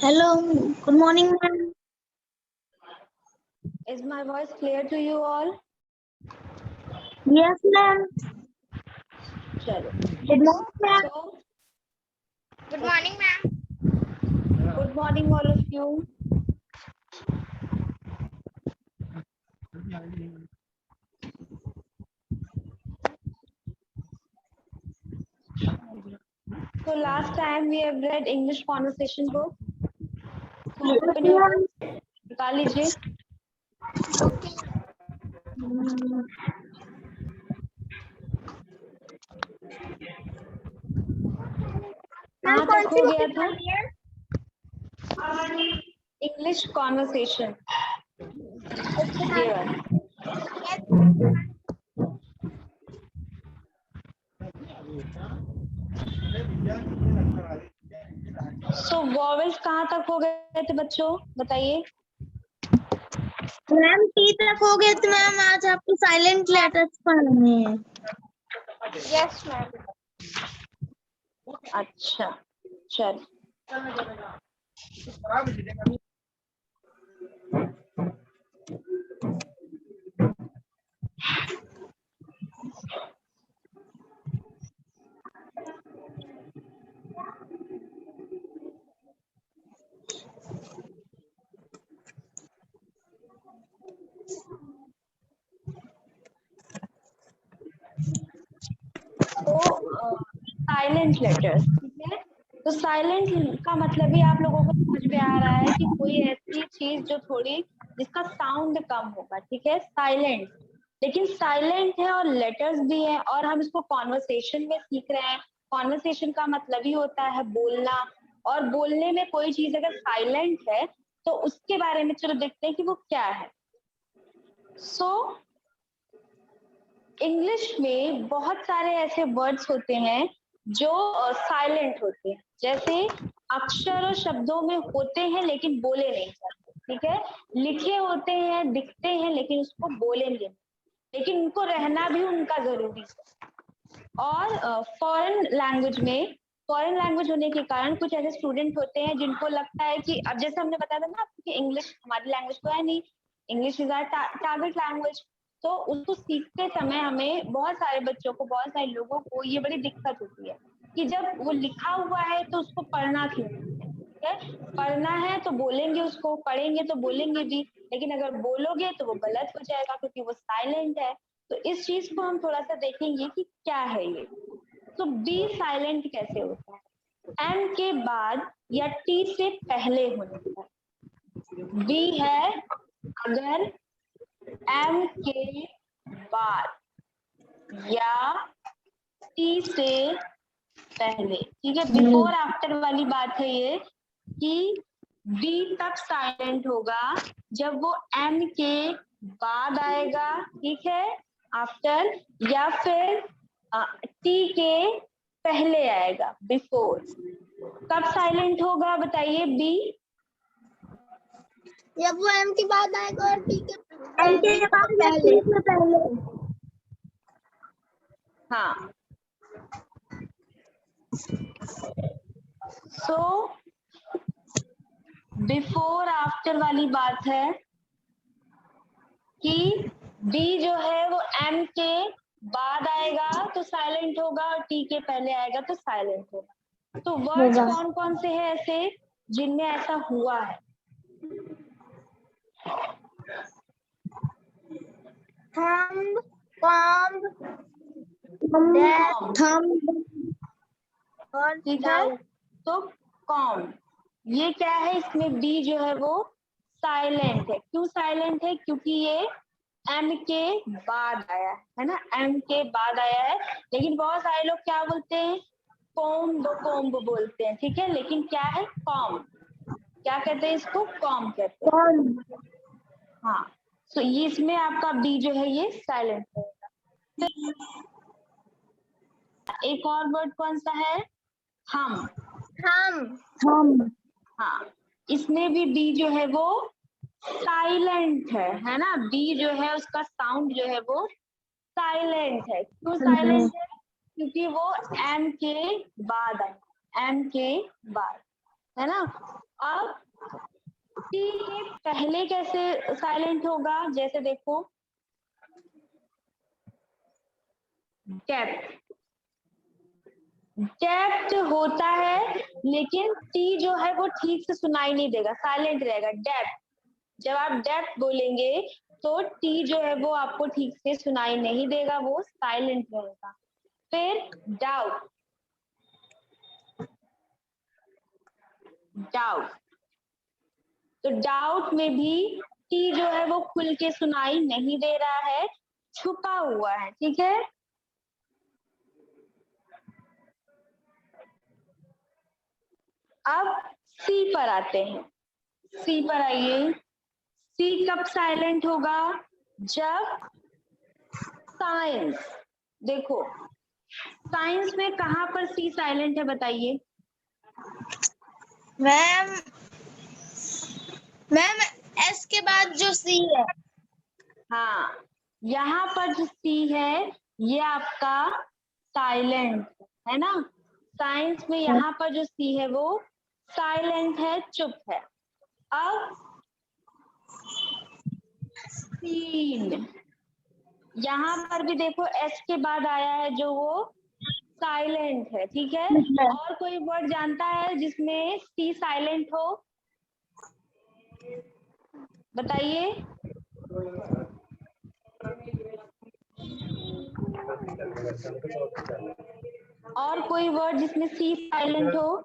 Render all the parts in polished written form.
Hello, good morning, ma'am. Is my voice clear to you all? Yes, ma'am. Chalo. Good morning, ma'am. So, Good morning, ma'am. good morning, all of you. So last time we have read English conversation book. So Yes, open your ma'am. book. निकाल लीजिए. Ma'am कहाँ कौन तक सी हो book गया था? निकाली है? English conversation. ये वाला. So vowels कहाँ तक हो गए थे बच्चों? बताइए. मैम टी तक हो गए तो मैम आज आपको साइलेंट लेटर्स पढ़ने हैं. Yes, ma'am. अच्छा. चल. तो साइलेंट लेटर्स, ठीक है. तो साइलेंट का मतलब ही आप लोगों को समझ में आ रहा है कि कोई ऐसी चीज जो थोड़ी जिसका साउंड कम होगा, ठीक है, साइलेंट. लेकिन साइलेंट है और लेटर्स भी है और हम इसको कॉन्वर्सेशन में सीख रहे हैं. कॉन्वर्सेशन का मतलब ही होता है बोलना, और बोलने में कोई चीज अगर साइलेंट है तो उसके बारे में चलो देखते हैं कि वो क्या है. सो इंग्लिश में बहुत सारे ऐसे वर्ड्स होते हैं जो साइलेंट होते हैं. जैसे अक्षर और शब्दों में होते हैं लेकिन बोले नहीं जाते, ठीक है. लिखे होते हैं, दिखते हैं, लेकिन उसको बोलेंगे, लेकिन उनको रहना भी उनका जरूरी है. और फॉरेन लैंग्वेज होने के कारण कुछ ऐसे स्टूडेंट होते हैं जिनको लगता है कि अब जैसे हमने बताया था ना कि इंग्लिश हमारी लैंग्वेज तो है नहीं, English is our target language. तो उसको सीखते समय हमें बहुत सारे बच्चों को, बहुत सारे लोगों को ये बड़ी दिक्कत होती है कि जब वो लिखा हुआ है तो उसको पढ़ना क्यों है, ठीक है. पढ़ना है तो बोलेंगे, उसको पढ़ेंगे तो बोलेंगे भी, लेकिन अगर बोलोगे तो वो गलत हो जाएगा क्योंकि वो साइलेंट है. तो इस चीज को हम थोड़ा सा देखेंगे कि क्या है ये. तो बी साइलेंट कैसे होता है? एम के बाद या टी से पहले होने पर. बी है अगर एम के बाद या टी से पहले, ठीक है. बिफोर आफ्टर वाली बात है ये कि बी तब साइलेंट होगा जब वो एम के बाद आएगा, ठीक है, आफ्टर, या फिर टी के पहले आएगा, बिफोर. कब साइलेंट होगा बताइए बी? जब वो एम के बाद आएगा और टी के एम के बाद या टी से पहले. हाँ. सो बिफोर आफ्टर वाली बात है कि बी जो है वो एम के बाद आएगा तो साइलेंट होगा और टी के पहले आएगा तो साइलेंट होगा. तो वर्ड्स कौन कौन से हैं ऐसे जिनमें ऐसा हुआ है? थंब, कॉम्ब, थंब और ठीक है. तो कॉम, ये क्या है, इसमें बी जो है वो साइलेंट है. क्यों साइलेंट है? क्योंकि ये एम के बाद आया है ना, एम के बाद आया है. लेकिन बहुत सारे लोग क्या बोलते हैं, कोम्ब कोम्ब बोलते हैं, ठीक है, लेकिन क्या है कॉम. क्या कहते हैं इसको? कॉम कहते हैं. कॉम. हाँ. तो ये इसमें आपका बी जो है ये साइलेंट है. एक और वर्ड कौन सा है? हम. थंब. हाँ, इसमें भी बी जो है वो साइलेंट है ना. बी जो है उसका साउंड जो है वो साइलेंट है. क्यों साइलेंट है? क्योंकि वो एम के बाद आया, एम के बाद, है ना. अब टी के पहले कैसे साइलेंट होगा, जैसे देखो डेप्थ, डेप्थ होता है लेकिन टी जो है वो ठीक से सुनाई नहीं देगा, साइलेंट रहेगा। डेप्थ, जब आप डेप्थ बोलेंगे तो टी जो है वो आपको ठीक से सुनाई नहीं देगा, वो साइलेंट रहेगा। फिर डाउट, डाउट, तो डाउट में भी टी जो है वो खुल के सुनाई नहीं दे रहा है, छुपा हुआ है, ठीक है। अब सी पर आते हैं, सी पर आइए। सी कब साइलेंट होगा, जब साइंस, देखो साइंस में कहां पर सी साइलेंट है बताइए। मैम मैम एस के बाद जो सी है। हाँ, यहाँ पर जो सी है ये आपका साइलेंट है ना। साइंस में यहाँ पर जो सी है वो साइलेंट है, चुप है। अब सीन, यहाँ पर भी देखो एस के बाद आया है जो वो साइलेंट है, ठीक है। और कोई वर्ड जानता है जिसमें सी साइलेंट हो, बताइए। और कोई वर्ड जिसमें सी साइलेंट हो।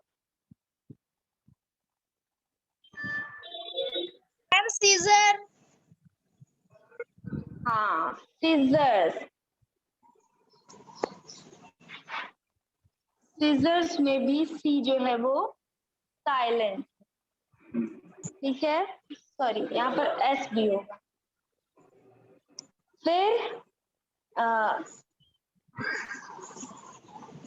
Ma'am scissor. हाँ, सीजर्स, सीजर्स में भी सी जो है वो साइलेंट, ठीक है। सॉरी, यहाँ पर एस भी होगा। फिर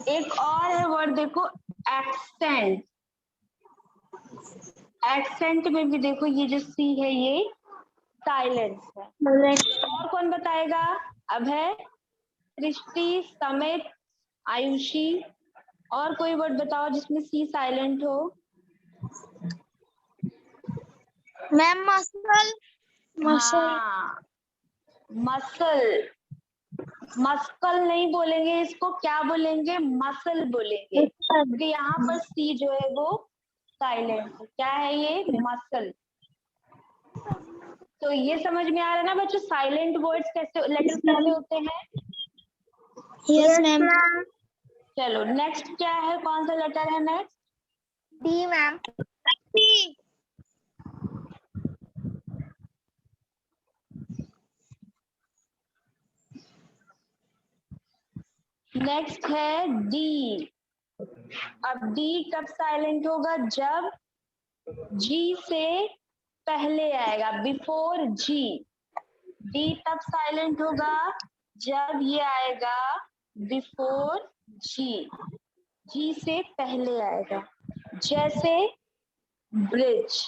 एक और है वर्ड देखो, एक्सेंट। एक्सेंट में भी देखो ये जो सी है ये साइलेंट है। और कौन बताएगा, अभय, सृष्टि, समित, आयुषी, और कोई वर्ड बताओ जिसमें सी साइलेंट हो। Ma'am muscle. हाँ, मसल, मस्कल नहीं बोलेंगे इसको, क्या बोलेंगे, मसल बोलेंगे, क्योंकि यहाँ पर सी जो है वो साइलेंट है। क्या है ये, मसल। तो ये समझ में आ रहा है ना बच्चों, साइलेंट वर्ड्स कैसे, लेटर्स कैसे होते हैं। Yes ma'am. चलो नेक्स्ट क्या है, कौन सा लेटर है नेक्स्ट। D ma'am. नेक्स्ट है डी। अब डी कब साइलेंट होगा, जब जी से पहले आएगा, बिफोर जी। डी तब साइलेंट होगा जब ये आएगा बिफोर जी, जी से पहले आएगा। जैसे ब्रिज,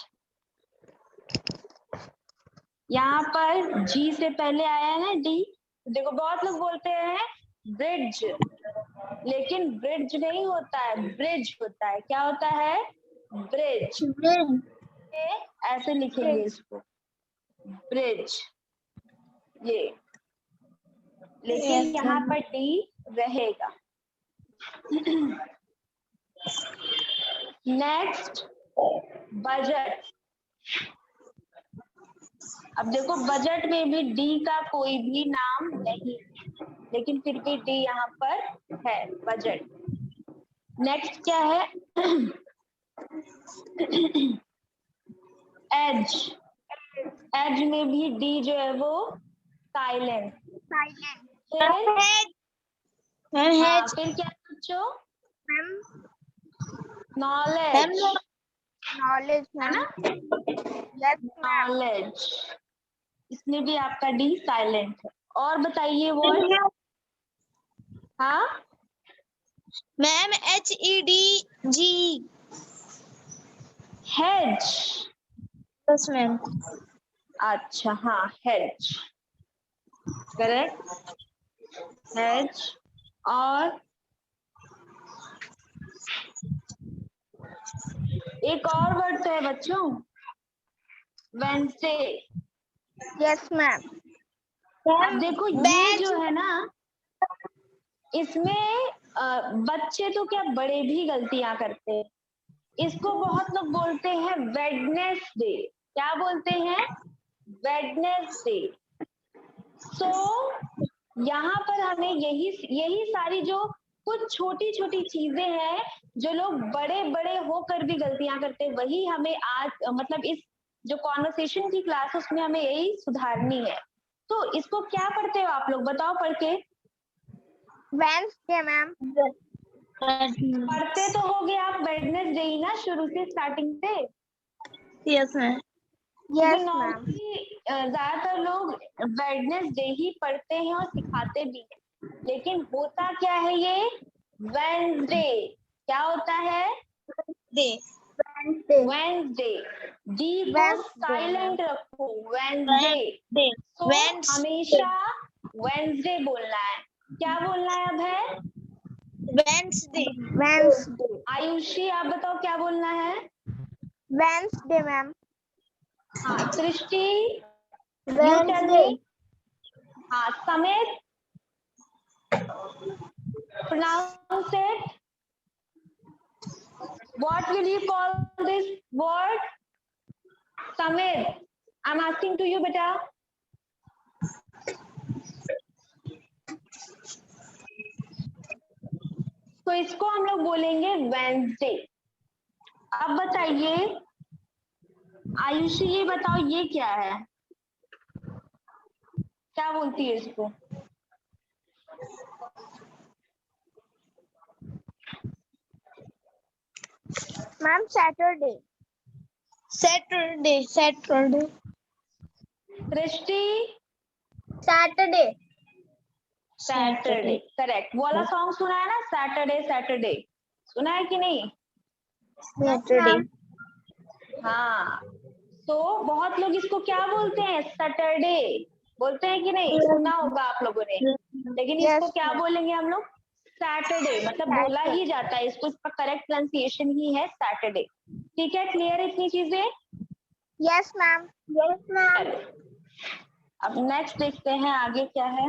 यहाँ पर जी से पहले आया है ना डी। देखो बहुत लोग बोलते हैं ब्रिज, लेकिन ब्रिज नहीं होता है, ब्रिज होता है। क्या होता है, ब्रिज। ऐसे लिखेंगे इसको, ब्रिज, ये, लेकिन यहाँ पर डी रहेगा। Next budget. अब देखो बजट में भी डी का कोई भी नाम नहीं, लेकिन फिर भी डी यहाँ पर है, बजट। नेक्स्ट क्या है, एज। एज में भी डी जो है वो साइलेंट। फिर क्या बच्चों, नॉलेज, नॉलेज है ना, नॉलेज, इसमें भी आपका डी साइलेंट है। और बताइए वर्ड। हाँ ma'am HEDG। Hedge. Yes ma'am. अच्छा हाँ, हेज, करेक्ट, हेज। और एक और वर्ड तो है बच्चों, वेंसडे। Yes ma'am. अब देखो ये जो है ना, इसमें बच्चे तो क्या बड़े भी गलतियां करते हैं। इसको बहुत लोग बोलते हैं वेडनेसडे। क्या बोलते हैं? वेडनेसडे। सो यहाँ पर हमें यही सारी जो कुछ छोटी छोटी चीजें हैं जो लोग बड़े बड़े होकर भी गलतियां करते हैं, वही हमें आज मतलब इस जो कॉन्वर्सेशन की क्लास उसमें हमें यही सुधारनी है। तो इसको क्या पढ़ते हो आप लोग, बताओ पढ़ के। Wednesday ma'am. पढ़ते तो हो गए आप वेडनेसडे ही ना, शुरू से स्टार्टिंग से। Yes ma'am. Yes ma'am. Normally ज्यादातर लोग वेडनेसडे ही पढ़ते हैं और सिखाते भी हैं, लेकिन होता क्या है ये वेडनेसडे। क्या होता है? डे। वेडनेसडे। डी को Wednesday, साइलेंट रखो, वेडनेसडे। डे। तो हमेशा वेडनेसडे बोलना है। क्या बोलना है अब है? वेंसडे। वेंसडे। आयुषी आप बताओ क्या बोलना है? Wednesday ma'am. हाँ सृष्टि, you tell वेंसडे। me. हाँ समित, pronounce it. What will you call this word? Samit, I'm asking to you, beta. तो इसको हम लोग बोलेंगे वेंसडे। अब बताइए आयुषी, ये बताओ ये क्या है? क्या बोलती है इसको? Ma'am Saturday. सैटरडे। सैटरडे। सृष्टि, सैटरडे। Saturday correct. वो वाला सॉन्ग सुना है ना, सैटरडे सैटरडे, सुना है कि नहीं? सैटरडे। हाँ, तो बहुत लोग इसको क्या बोलते हैं? सैटरडे बोलते हैं कि नहीं? सुना होगा आप लोगों ने, लेकिन इसको Yes, क्या ma'am. बोलेंगे हम लोग? सैटरडे। मतलब बोला ही जाता है इसको, इसका करेक्ट प्रोनाउंसिएशन ही है सैटरडे। ठीक है, क्लियर है इतनी चीजें? Yes ma'am. Yes ma'am. अब नेक्स्ट देखते हैं आगे क्या है।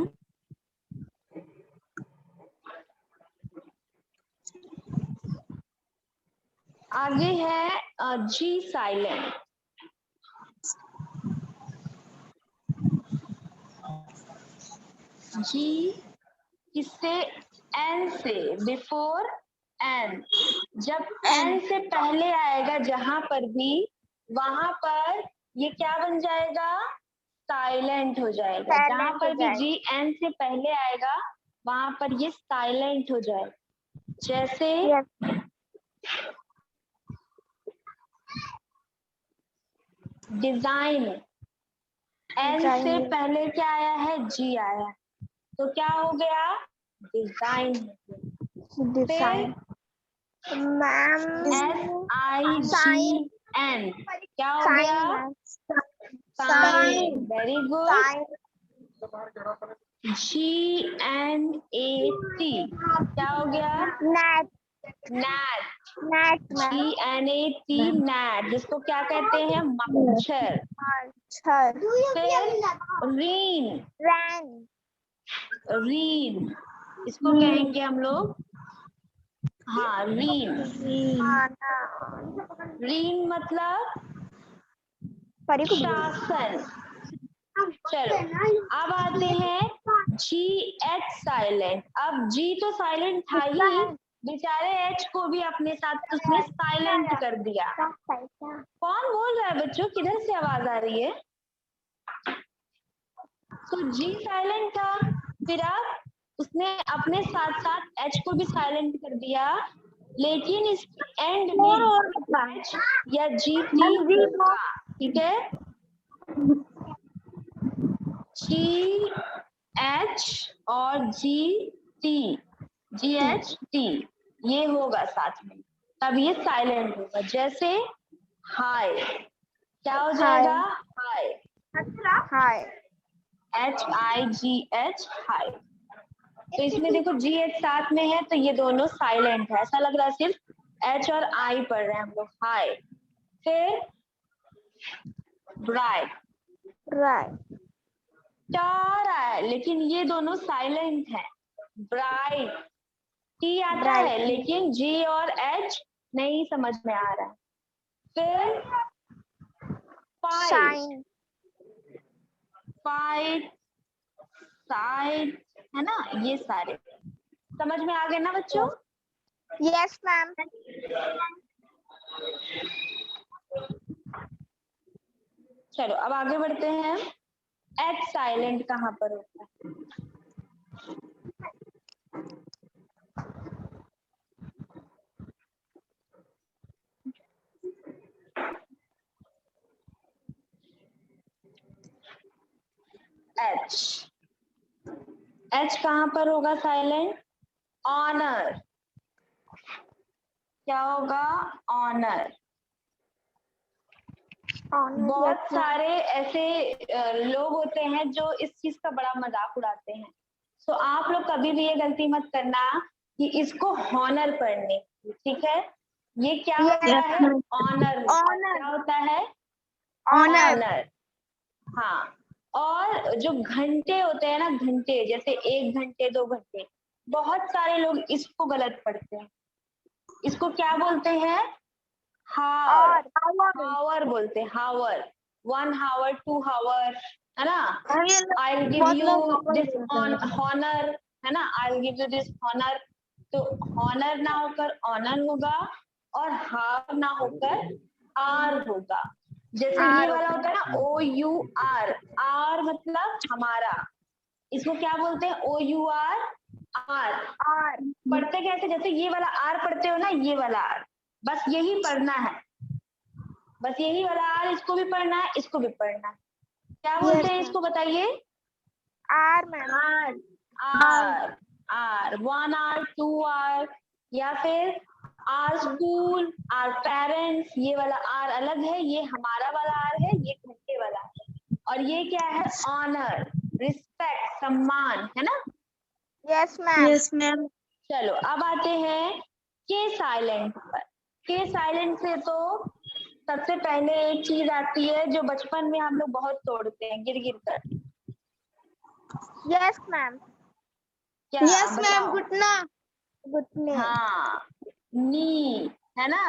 आगे है जी साइलेंट। जी किससे? एन से, बिफोर एन। जब एन से पहले आएगा जहां पर भी, वहां पर ये क्या बन जाएगा? साइलेंट हो जाएगा। जहां Silent पर हो भी जाएगा। जी एन से पहले आएगा वहां पर ये साइलेंट हो जाएगा। जैसे Yes. डिजाइन, एन से Design. पहले क्या आया है? जी आया है, तो क्या हो गया? डिजाइन हो गया। Design. मैम SIGN क्या हो गया? साइन। Very good. GNAT क्या हो गया? Net. Nat. Net ma'am. GNAT nat, जिसको क्या कहते हैं? मच्छर। मच्छर। फिर रीन, रैन। रीन इसको कहेंगे हम लोग, हाँ रीन। रीन मतलब शासन। चलो अब आते हैं GH साइलेंट। अब जी तो साइलेंट था ही, बेचारे एच को भी अपने साथ उसने साइलेंट कर दिया। कौन बोल रहा है बच्चों? किधर से आवाज आ रही है? तो जी साइलेंट था, फिर अब उसने अपने साथ साथ एच को भी साइलेंट कर दिया, लेकिन इस एंड में एच या जी टी होगा। ठीक है, जी एच और जी टी, जी एच टी ये होगा साथ में, तब ये साइलेंट होगा। जैसे हाय, क्या हो जाएगा? हाय। हाय। HIGH हाय। तो इसमें देखो जी एच साथ में है तो ये दोनों साइलेंट है, ऐसा लग रहा है सिर्फ एच और आई पढ़ रहे हैं हम लोग, हाई। फिर ब्राइट, Right. आ रहा है लेकिन ये दोनों साइलेंट है। ब्राइट, टी आता Bright. है लेकिन जी और एच नहीं समझ में आ रहा है। फिर फाइट, Shine. फाइट, साइड, है ना, ये सारे समझ में आ गए ना बच्चों? Yes, ma'am. चलो अब आगे बढ़ते हैं। एच साइलेंट कहाँ पर होता है? एच, एच कहाँ पर होगा साइलेंट? ऑनर, क्या होगा? ऑनर। Honor. बहुत Yes, ma'am. सारे ऐसे लोग होते हैं जो इस चीज का बड़ा मजाक उड़ाते हैं। तो आप लोग कभी भी ये गलती मत करना कि इसको हॉनर पढ़ने की, ठीक है? ये क्या होता Yes, है? ma'am. ऑनर। Honor. क्या होता है? Honor. ऑनर। हाँ, और जो घंटे होते हैं ना, घंटे जैसे 1 घंटे 2 घंटे, बहुत सारे लोग इसको गलत पढ़ते हैं। इसको क्या बोलते हैं? हावर, हावर बोलते हैं, हावर। 1 हावर 2 हावर, है ना? आई गिव बहुत यू लोग hour दिस बोलते हैं। हॉनर, है ना? I give you this honour. तो हॉनर ना होकर ऑनर होगा और हार ना होकर आर होगा। जैसे ये R वाला होता है ना, ओ यू आर, आर मतलब हमारा, इसको क्या बोलते हैं? ओ यू आर, आर। R. पढ़ते कैसे? जैसे ये वाला आर पढ़ते हो ना, ये वाला आर, बस यही पढ़ना है, बस यही वाला आर, इसको भी पढ़ना है, इसको भी पढ़ना है। क्या बोलते हैं ma'am. इसको, बताइए? R, ma'am. R, R, R. 1 R 2 R, या फिर आर स्कूल, आर पेरेंट्स, ये वाला आर अलग है, ये हमारा वाला आर है, ये घंटे वाला है। और ये क्या है? ऑनर, रिस्पेक्ट, सम्मान, है ना? Yes, ma'am. Yes, ma'am. चलो अब आते हैं के साइलेंट पर। के साइलेंट से तो सबसे पहले एक चीज आती है जो बचपन में हम लोग बहुत तोड़ते हैं गिर गिर कर। Yes, ma'am. क्या? Yes, ma'am. बताओ। घुटना। घुटने. हाँ, नी, है ना?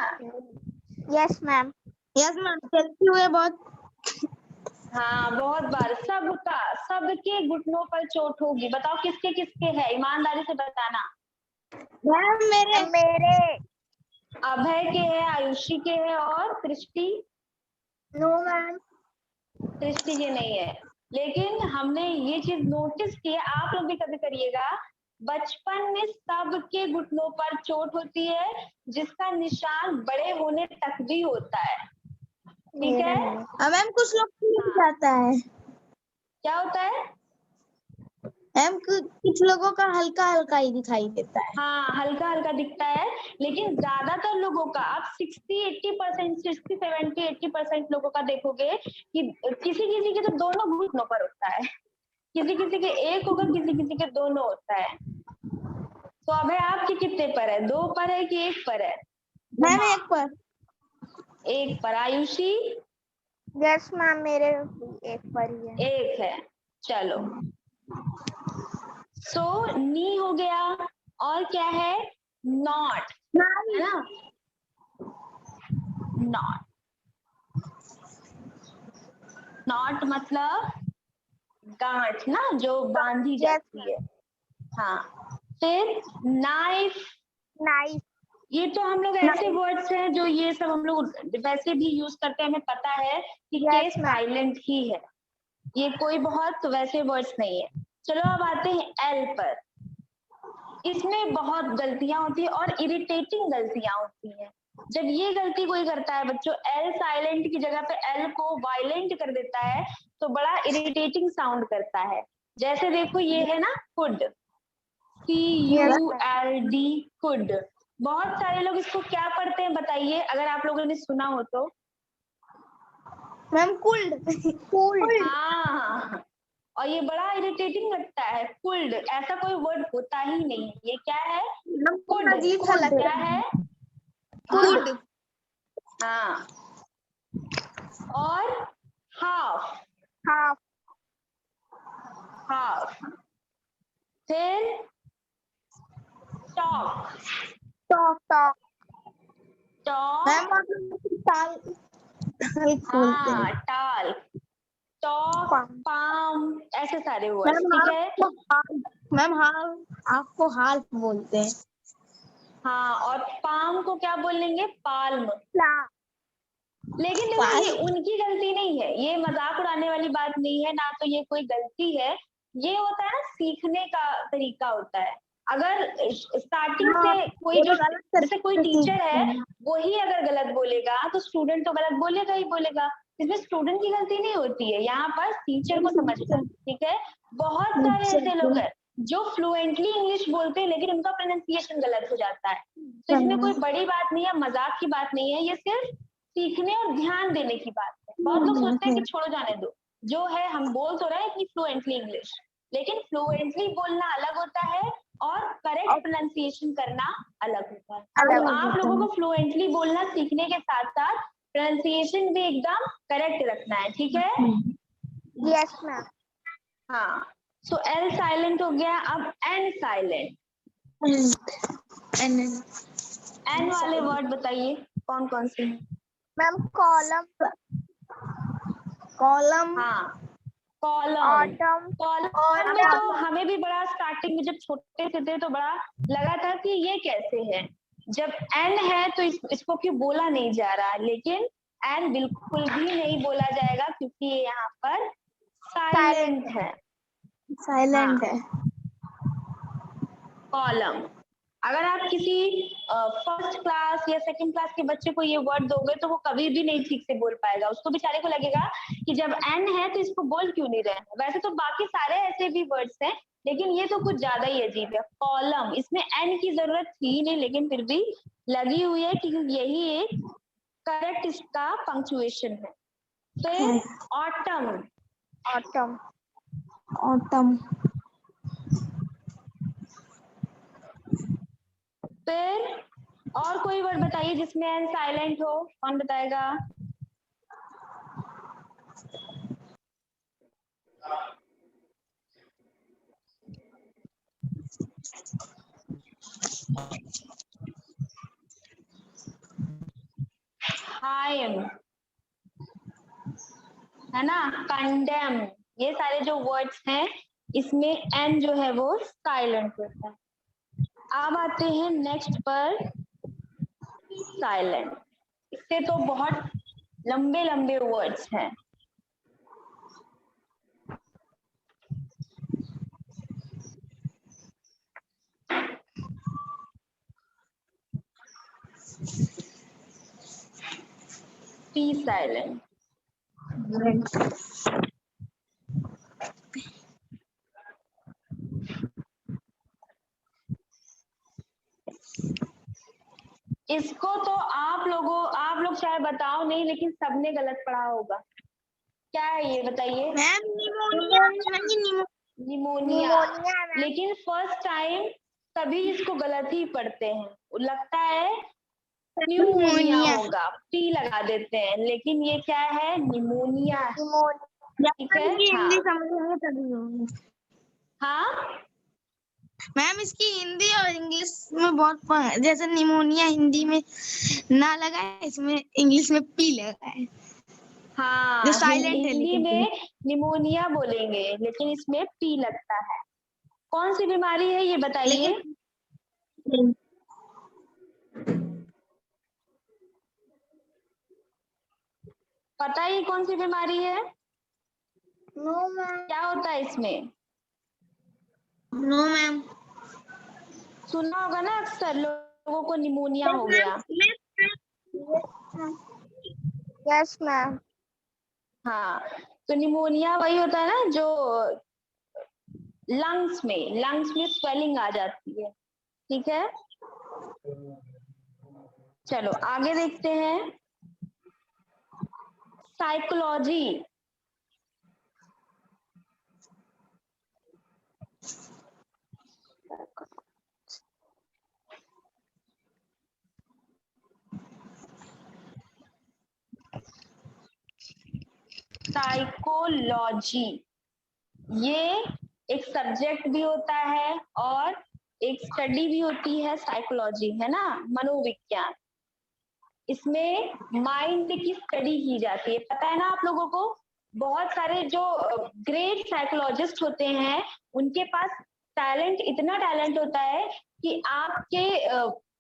Yes, ma'am. Yes, ma'am. चलते हुए बहुत। हाँ, बहुत बार सबका, सबके घुटनों पर चोट होगी। बताओ किसके किसके है, ईमानदारी से बताना। मैम मेरे। मेरे. अभय के है, आयुषी के है, और सृष्टि, No, ma'am. सृष्टि के नहीं है। लेकिन हमने ये चीज नोटिस की है, आप लोग भी कभी करिएगा, बचपन में सबके घुटनों पर चोट होती है, जिसका निशान बड़े होने तक भी होता है, ठीक मेरा है? नहीं. मैम कुछ लोग फूल जाता है। क्या होता है? मैम कुछ लोगों का हल्का हल्का ही दिखाई देता है। हाँ, हल्का हल्का दिखता है, लेकिन ज्यादातर लोगों का, आप 60-80%, 60-70-80% लोगों का देखोगे कि किसी किसी के तो दोनों घुटनों पर होता है, किसी किसी के एक होगा, किसी किसी के दोनों होता है। तो अबे आपके कितने पर है? 2 पर है कि 1 पर है? मैम एक पर। 1 पर। आयुषी? Yes, ma'am. मेरे एक पर ही है. 1 है। चलो, सो नी हो गया, और क्या है? नॉट, है ना? नॉट, नॉट मतलब गांठ ना, जो बांधी Yes, जाती है। हाँ, फिर नाइफ। Knife. ये तो हम लोग ऐसे वर्ड्स हैं जो ये सब हम लोग वैसे भी यूज करते हैं, हमें पता है कि Yes, केस ma'am. साइलेंट ही है, ये कोई बहुत वैसे वर्ड्स नहीं है। चलो अब आते हैं एल पर। इसमें बहुत गलतियां होती है और इरिटेटिंग गलतियां होती हैं। जब ये गलती कोई करता है बच्चों, एल साइलेंट की जगह पे एल को वायलेंट कर देता है, तो बड़ा इरिटेटिंग साउंड करता है। जैसे देखो ये है ना, कुड, CULD, कुड। बहुत सारे लोग इसको क्या पढ़ते हैं बताइए, अगर आप लोगों ने सुना हो तो? Ma'am cooled. हाँ, और ये बड़ा इरिटेटिंग लगता है, कुल्ड। ऐसा कोई वर्ड होता ही नहीं है, ये क्या है? कुड। अजीब सा लगता क्या है। है? कुड, हाँ, और हाफ, half, हाफ, फिर टॉक, talk, टॉक, मैम ताल बोलते हैं। हाँ, टाल, टॉक, palm, पाम, ऐसे सारे वर्ड्स, ठीक है। मैम हाल आपको हाल बोलते हैं। हाँ, और पाम को क्या बोलेंगे? पाल्म। plant, लेकिन देखो ये उनकी गलती नहीं है, ये मजाक उड़ाने वाली बात नहीं है, ना तो ये कोई गलती है, ये होता है ना सीखने का तरीका होता है। अगर स्टार्टिंग से कोई जो जैसे कोई टीचर है वही अगर गलत बोलेगा तो स्टूडेंट तो गलत बोलेगा ही बोलेगा, इसमें स्टूडेंट की गलती नहीं होती है, यहाँ पर टीचर को समझना है, ठीक है। बहुत सारे ऐसे लोग हैं जो फ्लुएंटली इंग्लिश बोलते हैं लेकिन उनका प्रोनाउंसिएशन गलत हो जाता है, तो इसमें कोई बड़ी बात नहीं है, मजाक की बात नहीं है, ये सिर्फ सीखने और ध्यान देने की बात है। बहुत लोग सोचते हैं कि छोड़ो जाने दो, जो है हम बोल तो रहे हैं कि फ्लुएंटली इंग्लिश, लेकिन फ्लुएंटली बोलना अलग होता है और करेक्ट प्रोनाउंसिएशन करना अलग होता है। तो आप लोगों को फ्लुएंटली बोलना सीखने के साथ साथ प्रोनाउंसिएशन भी एकदम करेक्ट रखना है, ठीक है। yes ma'am, हाँ, सो एल साइलेंट हो गया, अब एन साइलेंट। एन वाले वर्ड बताइए कौन कौन से हैं? ma'am column, कॉलम, हाँ, कॉलम, autumn, कॉलम में तो हमें भी बड़ा स्टार्टिंग में जब छोटे से थे तो बड़ा लगा था कि ये कैसे है, जब एन है तो इसको क्यों बोला नहीं जा रहा, लेकिन एन बिल्कुल भी नहीं बोला जाएगा क्योंकि ये यहाँ पर साइलेंट है। साइलेंट है। कॉलम, अगर आप किसी फर्स्ट क्लास या सेकंड क्लास के बच्चे को ये वर्ड दोगे तो वो कभी भी नहीं ठीक से बोल पाएगा, उसको बेचारे को लगेगा कि जब एन है तो इसको बोल क्यों नहीं रहे हैं। वैसे तो बाकी सारे ऐसे भी वर्ड्स हैं लेकिन ये तो कुछ ज्यादा ही अजीब है। कॉलम, इसमें एन की जरूरत थी नहीं लेकिन फिर भी लगी हुई है क्योंकि यही एक करेक्ट इसका पंक्चुएशन है। फिर ऑटम, autumn, ऑटम, फिर और कोई वर्ड बताइए जिसमें एन साइलेंट हो, कौन बताएगा? हाइम है ना, कंडेम, ये सारे जो वर्ड्स हैं इसमें एन जो है वो साइलेंट होता है। अब आते हैं नेक्स्ट पर साइलेंट, इससे तो बहुत लंबे लंबे वर्ड्स हैं। पी साइलेंट, इसको तो आप लोग शायद बताओ नहीं लेकिन सबने गलत पढ़ा होगा, क्या है ये बताइए? Ma'am pneumonia, pneumonia, pneumonia ma'am, लेकिन फर्स्ट टाइम सभी इसको गलत ही पढ़ते हैं, लगता है न्यूमोनिया होगा, पी लगा देते हैं, लेकिन ये क्या है? निमोनिया है, pneumonia, ठीक है। हिंदी हाँ समझ में तभी होगी। हाँ, मैम इसकी हिंदी और इंग्लिश में बहुत जैसे निमोनिया हिंदी में ना लगा है, इसमें इंग्लिश में पी लगा है, हाँ, जो साइलेंट है हिंदी लेकिन में निमोनिया बोलेंगे लेकिन इसमें पी लगता है। कौन सी बीमारी है ये बताइए? लेकिन पता है कौन सी बीमारी है? no ma'am, क्या होता है इसमें? नो मैम, सुना होगा ना, अक्सर लोगों को निमोनिया हो गया। yes ma'am, हाँ, तो निमोनिया वही होता है ना जो लंग्स में स्वेलिंग आ जाती है, ठीक है। चलो आगे देखते हैं, साइकोलॉजी, साइकोलॉजी, ये एक सब्जेक्ट भी होता है और एक स्टडी भी होती है। साइकोलॉजी है ना, मनोविज्ञान। इसमें माइंड की स्टडी की जाती है, पता है ना आप लोगों को। बहुत सारे जो ग्रेट साइकोलॉजिस्ट होते हैं उनके पास टैलेंट, इतना टैलेंट होता है कि आपके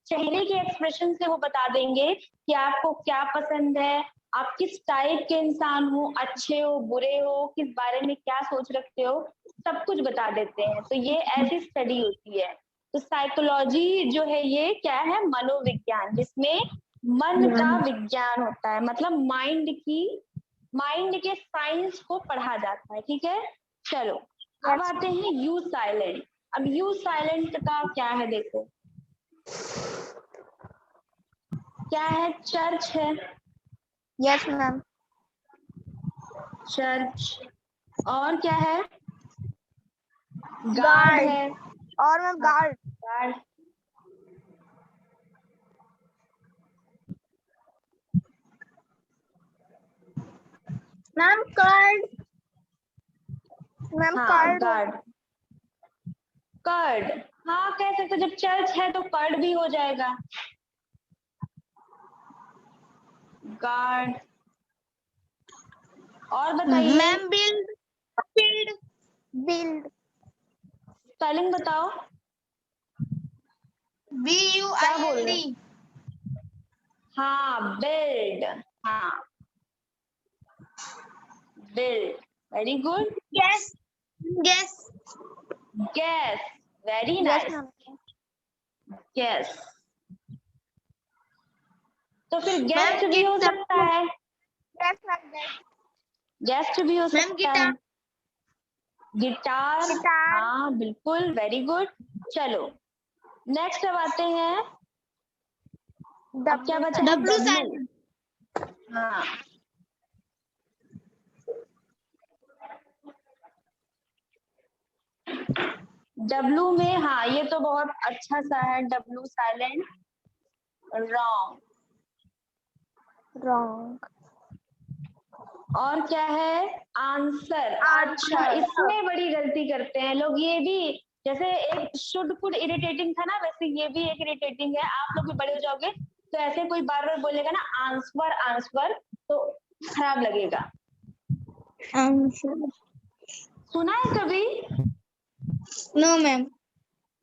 चेहरे के एक्सप्रेशन से वो बता देंगे कि आपको क्या पसंद है, आप किस टाइप के इंसान हो, अच्छे हो बुरे हो, किस बारे में क्या सोच रखते हो, सब कुछ बता देते हैं। तो ये ऐसी स्टडी होती है। तो साइकोलॉजी जो है ये क्या है, मनोविज्ञान, जिसमें मन का विज्ञान होता है, मतलब माइंड के साइंस को पढ़ा जाता है। ठीक है, चलो अब आते हैं यू साइलेंट। अब यू साइलेंट का क्या है, देखो क्या है, चर्च है। Yes ma'am. चर्च, और क्या है, गार्ड है। और ma'am guard. Guard, ma'am card. Ma'am हाँ कार्ड। गार्ड, कर्ड, हाँ कह सकते, जब चर्च है तो कर्ड भी हो जाएगा। गार्ड, और बताइए। Ma'am build build build. Spelling बताओ। क्या बोल रहे BUILD। हाँ बिल्ड, हाँ build, very good. Gas gas gas, very yes nice, ma'am. Gas. तो फिर मैम गेस्ट भी हो गिटार सकता है, यस मैम। गेस्ट भी हो मैम सकता है। Guitar, guitar. हाँ बिल्कुल, वेरी गुड। चलो नेक्स्ट अब आते हैं, अब क्या बचा है, W डब्लू। साइलेंट। हाँ, डब्लू में, हाँ ये तो बहुत अच्छा सा है, डब्लू साइलेंट, रॉन्ग। रॉन्ग। और क्या है, आंसर। अच्छा, इसमें बड़ी गलती करते हैं लोग, ये भी जैसे एक शुड कुड इरिटेटिंग था ना, वैसे ये भी एक इरिटेटिंग है। आप लोग भी बड़े हो जाओगे तो ऐसे कोई बार बार बोलेगा ना आंसर आंसर, तो खराब लगेगा। सुना है कभी? No ma'am.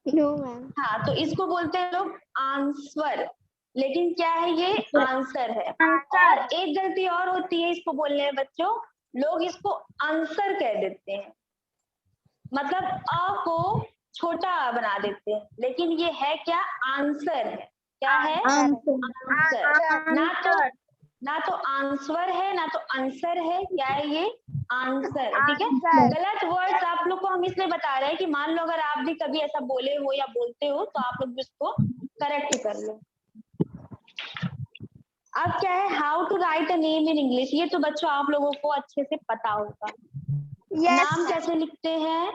No ma'am. हाँ, तो इसको बोलते हैं लोग आंसर, लेकिन क्या है, ये आंसर है। और एक गलती और होती है इसको बोलने में बच्चों, लोग इसको आंसर कह देते हैं, मतलब अ को छोटा अ बना देते हैं, लेकिन ये है क्या, आंसर है। क्या है, आंसर। ना तो आंसर है ना तो आंसर है, क्या है ये, आंसर है। ठीक है, गलत वर्ड्स आप लोग को हम इसलिए बता रहे हैं कि मान लो अगर आप भी कभी ऐसा बोले हो या बोलते हो तो आप लोग भी उसको करेक्ट कर लो। अब क्या है, how to write a name in English, ये तो बच्चों आप लोगों को अच्छे से पता होगा। नाम कैसे लिखते हैं,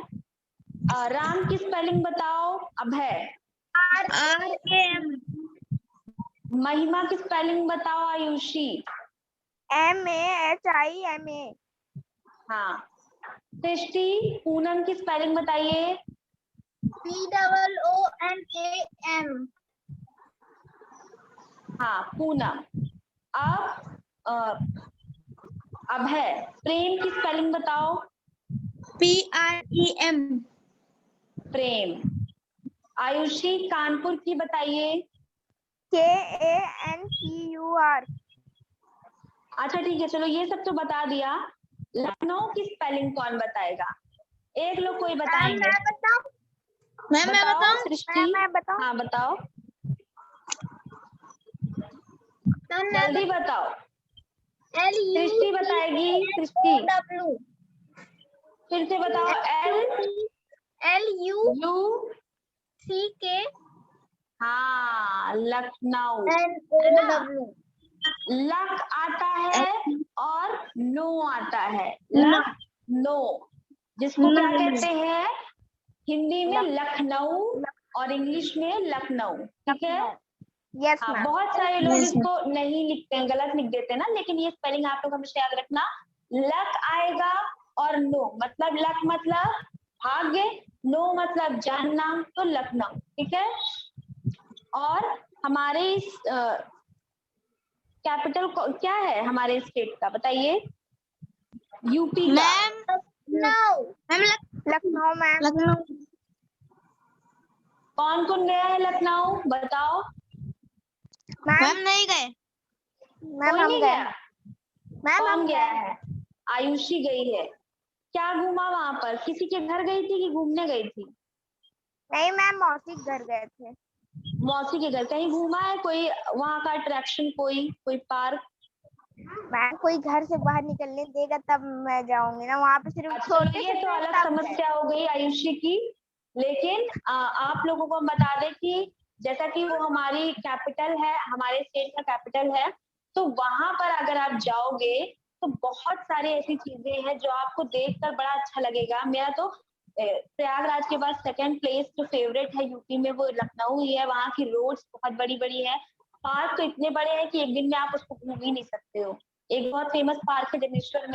राम की स्पेलिंग बताओ, अभय। RAM। महिमा की स्पेलिंग बताओ, आयुषी। MAHIMA। हाँ, सृष्टि। पूनम की स्पेलिंग बताइए। POONAM। हाँ, पूनम। अब अभय, प्रेम की स्पेलिंग बताओ। PREM। प्रेम। आयुषी, कानपुर की बताइए। KANPUR। अच्छा ठीक है, चलो ये सब तो बता दिया, लखनऊ की स्पेलिंग कौन बताएगा? एक लोग कोई बताएंगे। मैं बताऊं? मैम मैं बताओ बताऊं? सृष्टि। मैं बताऊं? हाँ बताओ, जल्दी बताओ। सृष्टि बताएगी, सृष्टि। LUW। फिर से बताओ, LUCK। हाँ, लखनऊ, है ना। लक आता है और नो आता है, लक नो, जिसको क्या कहते हैं हिंदी में, लखनऊ, और इंग्लिश में लखनऊ। ठीक है, यस हाँ मैम। बहुत सारे लोग Yes, इसको नहीं लिखते हैं, गलत लिख देते हैं ना, लेकिन ये स्पेलिंग आप लोग हमेशा याद रखना, लक मतलब लक मतलब भाग्य, नो मतलब जानना, तो लखनऊ, ठीक है। और हमारे इस कैपिटल क्या है हमारे स्टेट का, बताइए, यूपी का। Ma'am ma'am Lucknow ma'am. Lucknow. कौन कौन गया है लखनऊ, बताओ। मैम मैम नहीं गए। मैम कोई हम नहीं गए। गया। मैम कौन हम गया गए। है? आयुषी गई है। क्या घूमा वहां पर? किसी के घर गई थी कि घूमने गई थी? नहीं मैम मौसी के घर गए थे। मौसी के घर। कहीं घूमा है कोई वहां का अट्रैक्शन, कोई पार्क? मैम कोई घर से बाहर निकलने देगा तब मैं जाऊंगी ना, वहाँ पे सिर्फ अच्छा, चलो छोटे ये से तो थे अलग तब गए। समस्या हो गई आयुषी की। लेकिन आप लोगों को हम बता दें कि जैसा कि वो हमारी कैपिटल है, हमारे स्टेट का कैपिटल है, तो वहां पर अगर आप जाओगे तो बहुत सारी ऐसी चीजें हैं जो आपको देखकर बड़ा अच्छा लगेगा। मेरा तो प्रयागराज के बाद सेकंड प्लेस जो फेवरेट है यूपी में वो लखनऊ ही है। वहाँ की रोड्स बहुत बड़ी बड़ी है, पार्क तो इतने बड़े हैं कि एक दिन में आप उसको घूम ही नहीं सकते हो। एक बहुत फेमस पार्क है जनेश्वर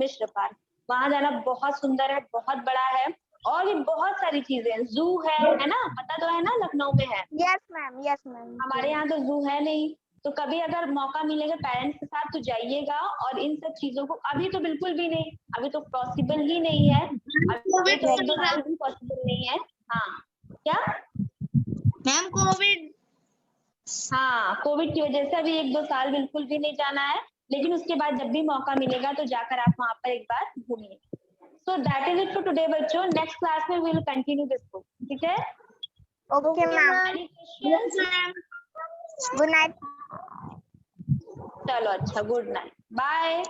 मिश्र पार्क, वहां जाना बहुत सुंदर है, बहुत बड़ा है। और भी बहुत सारी चीजें हैं, जू है ना, पता तो है ना लखनऊ में है। Yes ma'am yes ma'am. हमारे यहाँ तो जू है नहीं। तो कभी अगर मौका मिलेगा पेरेंट्स के साथ तो जाइएगा। और इन सब चीजों को अभी तो बिल्कुल भी नहीं, अभी तो पॉसिबल ही नहीं है, अभी कोविड तो एक चल दो रहा साल भी पॉसिबल नहीं है। हाँ, क्या? Ma'am Covid. हाँ, कोविड की वजह से अभी एक दो साल बिल्कुल भी नहीं जाना है। लेकिन उसके बाद जब भी मौका मिलेगा तो जाकर आप वहां पर एक बार घूमिए। So that is it for today बच्चों। नेक्स्ट क्लास में विल कंटिन्यू दिस बुक, ठीक है। Okay ma'am. Any questions? Ma'am good night. चलो अच्छा, गुड नाइट, बाय।